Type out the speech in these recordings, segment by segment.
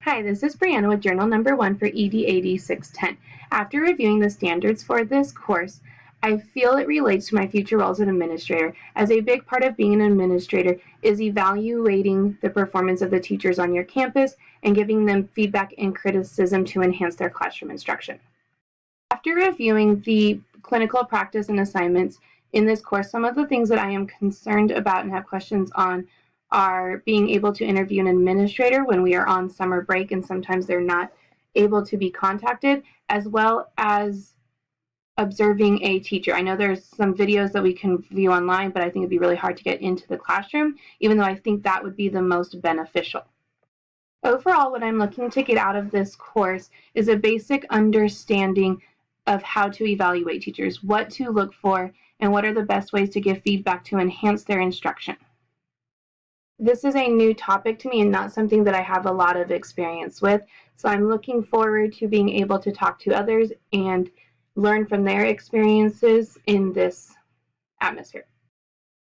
Hi, this is Brianna with journal number 1 for EDAD 610. After reviewing the standards for this course, I feel it relates to my future role as an administrator, as a big part of being an administrator is evaluating the performance of the teachers on your campus and giving them feedback and criticism to enhance their classroom instruction. After reviewing the clinical practice and assignments in this course, some of the things that I am concerned about and have questions on are being able to interview an administrator when we are on summer break and sometimes they're not able to be contacted, as well as observing a teacher. I know there's some videos that we can view online, but I think it'd be really hard to get into the classroom, even though I think that would be the most beneficial. Overall, what I'm looking to get out of this course is a basic understanding of how to evaluate teachers, what to look for, and what are the best ways to give feedback to enhance their instruction. This is a new topic to me and not something that I have a lot of experience with, so I'm looking forward to being able to talk to others and learn from their experiences in this atmosphere.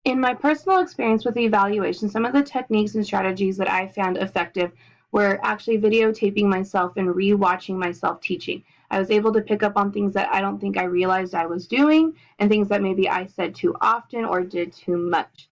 In my personal experience with evaluation, some of the techniques and strategies that I found effective were actually videotaping myself and re-watching myself teaching. I was able to pick up on things that I don't think I realized I was doing and things that maybe I said too often or did too much.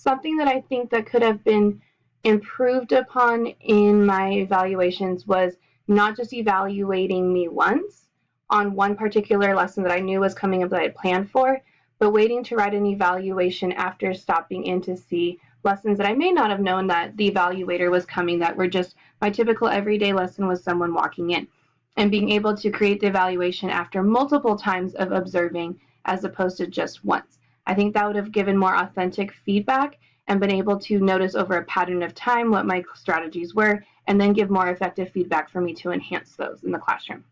Something that I think that could have been improved upon in my evaluations was not just evaluating me once on one particular lesson that I knew was coming up that I had planned for, but waiting to write an evaluation after stopping in to see lessons that I may not have known that the evaluator was coming, that were just my typical everyday lesson with someone walking in, and being able to create the evaluation after multiple times of observing as opposed to just once. I think that would have given more authentic feedback and been able to notice over a pattern of time what my strategies were, and then give more effective feedback for me to enhance those in the classroom.